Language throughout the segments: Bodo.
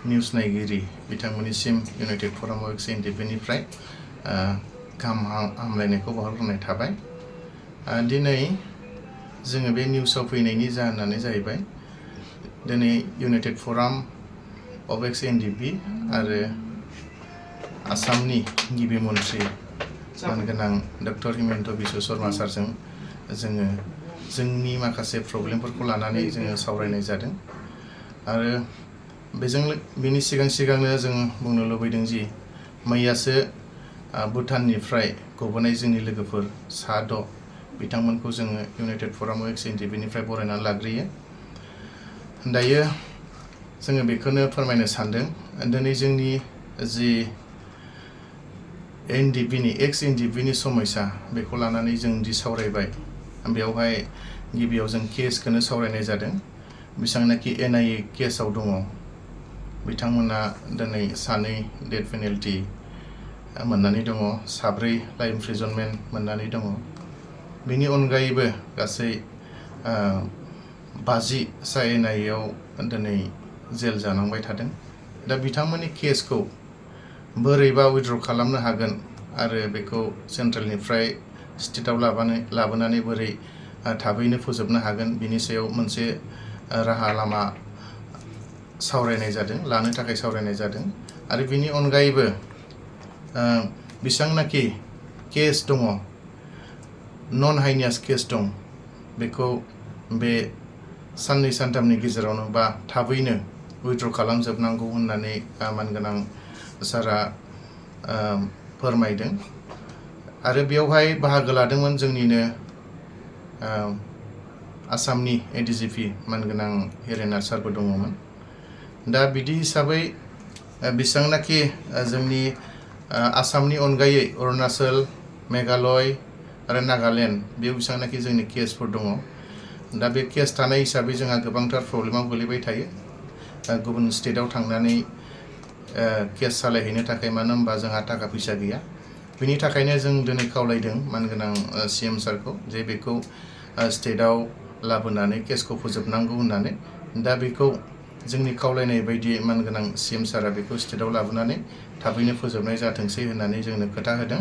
निउस नायगिरि बिथांमोननिसिम इउनाइटेड फराम अफ एनडिएफबीनिफ्राय गाहाम हामलायनायखौ बावहरग्रोनाय थाबाय। दिनै जोङो बे निउसाव फैनायनि जाहोनानो जाहैबाय दिनै इउनाइटेड फराम अफ एनडिएफबी आरो आसामनि गिबि मन्थ्रि मानगोनां डक्टर हिमन्त बिश्व शर्मा सारजों जोङो जोंनि माखासे प्रब्लेमफोरखौ लानानै जोङो सावरायनाय जादों आरो बेनि सिगांनो जों बुंनो लुबैदों जि मैयासो भुटाननिफ्राय गबोनाय जोंनि लोगोफोर सा 6 बिथांमोनखौ जोङो इउनाइटेड फराम अफ एनडिएफबीनिफ्राय बरायनानै लाग्रोयो। दायो जोङो बेखौनो फोरमायनो सानदों दिनै जोंनि जि एनडिएफबीनि समस्या बेखौ लानानै जों दि सावरायबाय बेवहाय गिबियाव जों केसखौनो सावरायनाय जादों। बेसेबांनाखि NIA केसाव दङ बिथांमोना दिनै 2 डेथ पेनाल्टि मोननानै दङ, 7 लाइफ इमप्रिजनमेन्ट मोननानै दङ। बेनि अनगायैबो गासै 50 NIAआव दिनै जेल जानांबाय थादों। दा बिथांमोननि केसखौ बोरैबा उइथड्र खालामनो हागोन आरो बेखौ सेन्ट्रेलनिफ्राय स्टेटआव लाबोनानै बोरै थाबैनो फोजोबनो हागोन बिनि सायाव मोनसे राहा लामा लानो थाखाय सावरायनाय जादों आरो बिनि अनगायैबो बेसेबांनाखि केस दङ नन हाइनियास केस दं बेखौ बे 2-3 गेजेरावनो बा थाबैनो उइथड्र खालामजोबनांगौ होननानै मानगोनां सारा फोरमायदों आरो बेवहाय बाहागो लादोंमोन जोंनिनो आसामनि ADGP मानगोनां हिरेनाथ सारबो दङमोन। दा बिदि हिसाबै बेसेबांनाखि जोंनि आसामनि अनगायै अरुणाचल, मेघालय आरो नागालेण्ड बेयाव बेसेबांनाखि जोंनि केसफोर दङ। दा बे केस थानाय हिसाबै जोंहा गोबांथार प्रब्लेमाव गोलैबाय थायो गुबुन स्टेटआव थांनानै केस सालायहैनो थाखाय, मानो होनबा जोंहा थाखा फैसा गैया। बिनि थाखायनो जों दिनै खावलायदों मानगोनां CM सारखौ जे बेखौ स्टेटआव लाबोनानै केसखौ फोजोबनांगौ होननानै। दा बेखौ जोंनि खावलायनाय बायदि मानगोनां CM सारा बेखौ स्टेटआव लाबोनानै थाबैनो फोजोबनाय जाथोंसै होननानै जोंनो खोथा होदों।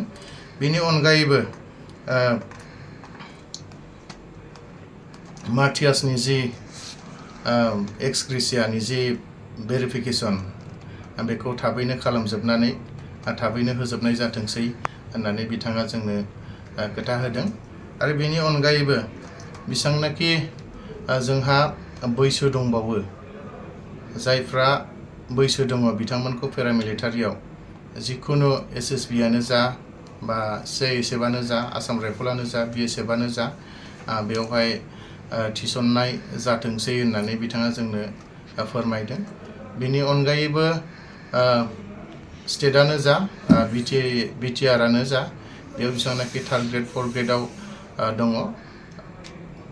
बेनि अनगायैबो माथियासनि जि एक्स ग्रेसियानि जि भेरिफिकेसन बेखौ थाबैनो खालामजोबनानै थाबैनो होजोबनाय जाथोंसै होननानै बिथाङा जोंनो खोथा होदों आरो बेनि अनगायैबो बेसेबांनाखि जोंहा बैसो दंबावो जायफ्रा बैसो दङ बिथांमोनखौ पेरामिलिटारियाव जिखुनु SSBआनो जा बा CISFआनो जा, आसाम राइफलानो जा, BSFआनो जा बेवहाय थिसननाय जाथोंसै होननानै बिथाङा जोंनो फोरमायदों। बेनि अनगायैबो स्टेटआनो जा BTRआनो जा बेयाव बेसेबांनाखि 3rd ग्रेड 4th ग्रेडआव दङ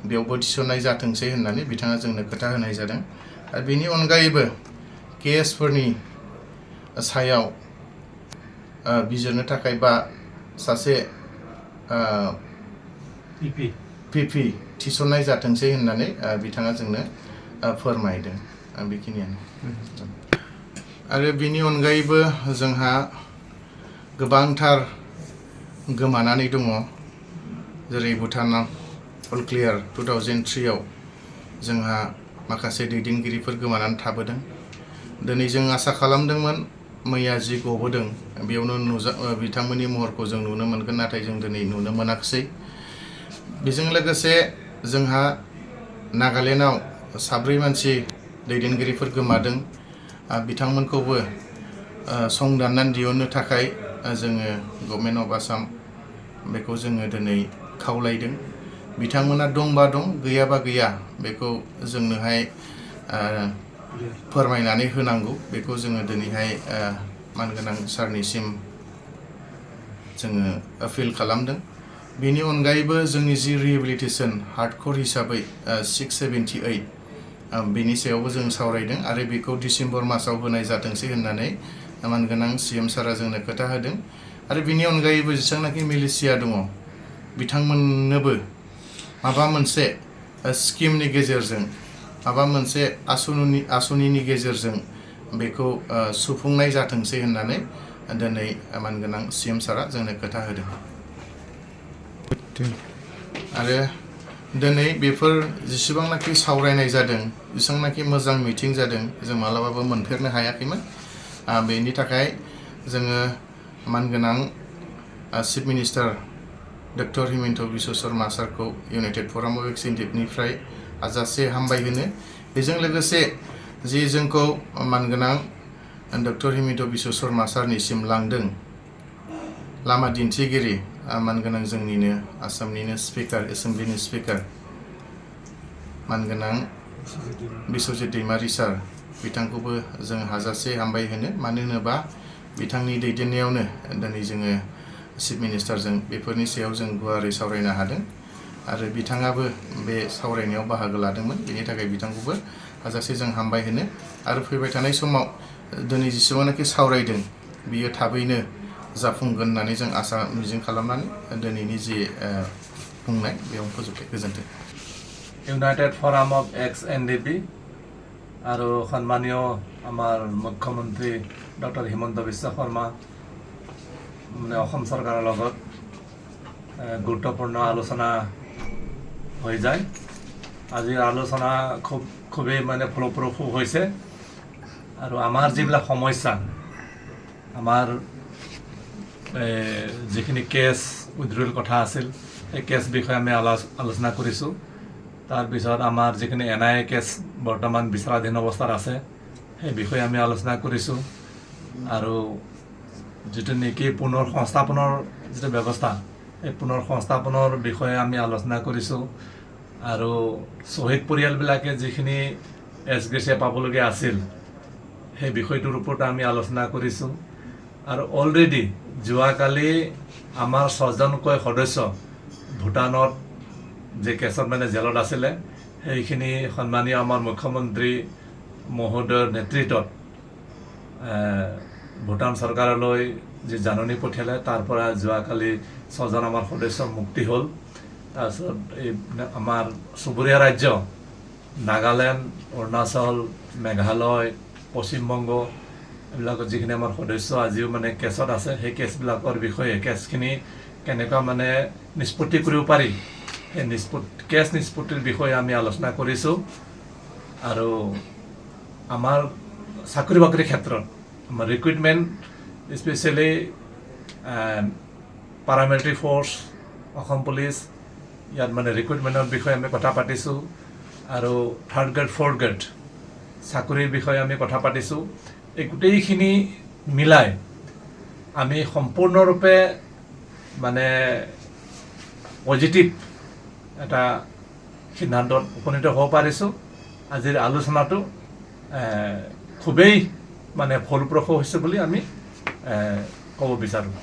बेयावबो थिसननाय जाथोंसै होननानै बिथाङा जोंनो खोथा होनाय जादों। आरो बेनि अनगायैबो केसफोरनि सायाव बिजिरनो थाखाय बा सासे PP थिसननाय जाथोंसै होननानै बिथाङा जोंनो फोरमायदों। बेखिनियानो। आरो बेनि अनगायैबो जोंहा गोबांथार गोमानानै दङ, जेरै भुटानाव अल क्लियार 2003आव जोंहा माखासे दैदेनगिरिफोर गोमानानै थाबोदों। दिनै जों आसा खालामदोंमोन मैया जि गबोदों बेयावनो बिथांमोननि महरखौ जों नुनो मोनगोन, नाथाय जों दिनै नुनो मोनाखिसै। बेजों लोगोसे जोंहा नागालेण्डआव 7 मानसि दैदेनगिरिफोर गोमादों। बिथांमोनखौबो संदाननानै दिहुननो थाखाय जोङो गभर्नमेन्ट अफ आसाम बेखौ जोङो दिनै खावलायदों। बिथांमोना दंबा दं, गैयाबा गैया बेखौ जोंनोहाय फोरमायनानै होनांगौ। बेखौ जोङो दिनैहाय मानगोनां सारनिसिम जोङो आपिल खालामदों। बेनि अनगायैबो जोंनि जि रिहेबिलिटेसन हार्डक'र हिसाबै 678 बेनि सायावबो जों सावरायदों आरो बेखौ डिसेम्बर मासाव होनाय जाथोंसै होननानै मानगोनां CM सारा जोंनो खोथा होदों। आरो बेनि अनगायैबो जेसेबांनाखि मिलिशिया दङ बिथांमोननोबो माबा मोनसे स्किमनि गेजेरजों, माबा मोनसे आसनिनि गेजेरजों बेखौ सुफुंनाय जाथोंसै होननानै दिनै मानगोनां CM सारा जोंनो खोथा होदों। आरो दिनै बेफोर जेसेबांनाखि सावरायनाय जादों जेसेबांनाखि मोजां मिटिं जादों जों मालाबाबो मोनफेरनो हायाखैमोन। बेनि थाखाय जोङो मानगोनां chief minister doctor Himanta Biswa Sharma सारखौ इउनाइटेड फराम अफ एक्सएनडिएफनिफ्राय हाजासे हामबाय होनो। बेजों लोगोसे जि जोंखौ मानगोनां डक्टर हिमन्त बिश्व शर्मा सारनिसिम लांदों लामा दिन्थिगिरि मानगोनां जोंनिनो आसामनिनो स्पिकार एसेम्ब्लिनि स्पिकार मानगोनां बिश्वजित दैमारी सार बिथांखौबो जों हाजासे हामबाय होनो। मानो होनोबा बिथांनि दैदेननायावनो दिनै जोङो चिफ मिनिस्टारजों बेफोरनि सायाव जों गुवारै सावरायनो हादों आरो बिथाङाबो बे सावरायनायाव बाहागो लादोंमोन। बेनि थाखाय बिथांखौबो हाजासे जों हामबाय होनो आरो फैबाय थानाय समाव दिनै जेसेबांनाखि सावरायदों बियो थाबैनो जाफुंगोन होननानै जों आसा मिजिं खालामनानै दिनैनि जि बुंनाय बेयाव फोजोबबाय। गोजोन्थों। ইউনাইটেড ফরাম অফ NDFB আৰু সন্মানীয় আমাৰ মুখ্যমন্ত্ৰী ডক্টৰ হিমন্ত বিশ্ব শৰ্মা অসম চৰকাৰৰ লগত গুৰুত্বপূৰ্ণ আলোচনা হৈ যায়। আজিৰ আলোচনা খুবেই ফলপ্ৰসূ হৈছে আৰু আমাৰ যিবিলাক সমস্যা আমাৰ যিখিনি কেছ উইথড্ৰল কথা আছিল সেই কেছ বিষয়ে আমি আলোচনা কৰিছোঁ। তাৰপিছত আমাৰ যিখিনি NIA কেছ বৰ্তমান বিচাৰাধীন অৱস্থাত আছে সেই বিষয়ে আমি আলোচনা কৰিছোঁ আৰু যিটো নেকি পুনৰ সংস্থাপনৰ যিটো ব্যৱস্থা এই পুনৰ সংস্থাপনৰ বিষয়ে আমি আলোচনা কৰিছোঁ আৰু শ্বহীদ পৰিয়ালবিলাকে যিখিনি এছগ্ৰেচিয়া পাবলগীয়া আছিল সেই বিষয়টোৰ ওপৰত আমি আলোচনা কৰিছোঁ আৰু অলৰেডি যোৱাকালি আমাৰ 6জনকৈ সদস্য ভূটানত যে কেছত জেলত আছিলে সেইখিনি সন্মানীয় আমাৰ মুখ্যমন্ত্ৰী মহোদয়ৰ নেতৃত্বত ভূটান চৰকাৰলৈ যি জাননী পঠিয়ালে তাৰ পৰা যোৱাকালি 6জন আমাৰ সদস্য মুক্তি হ'ল। তাৰপিছত এই আমাৰ চুবুৰীয়া ৰাজ্য নাগালেণ্ড, অৰুণাচল, মেঘালয়, পশ্চিমবংগ এইবিলাকত যিখিনি আমাৰ সদস্য আজিও কেছত আছে সেই কেছবিলাকৰ বিষয়ে কেছখিনি কেনেকুৱা নিষ্পত্তি কৰিব পাৰি সেই কেছ নিষ্পত্তিৰ বিষয়ে আমি আলোচনা কৰিছোঁ আৰু আমাৰ চাকৰি বাকৰিৰ ক্ষেত্ৰত আমাৰ ৰিক্ৰুইটমেণ্ট স্পেচিয়েলি পাৰামিলিটাৰী ফ'ৰ্চ অসম পুলিচ ইয়াত ৰিক্ৰুইটমেণ্টৰ বিষয়ে আমি কথা পাতিছোঁ আৰু 3rd গ্ৰেড 4th গ্ৰেড চাকৰিৰ বিষয়ে আমি কথা পাতিছোঁ। এই গোটেইখিনি মিলাই আমি সম্পূৰ্ণৰূপে পজিটিভ এটা সিদ্ধান্তত উপনীত হ'ব পাৰিছোঁ। আজিৰ আলোচনাটো খুবেই ফলপ্ৰসূ হৈছে বুলি আমি ক'ব বিচাৰোঁ।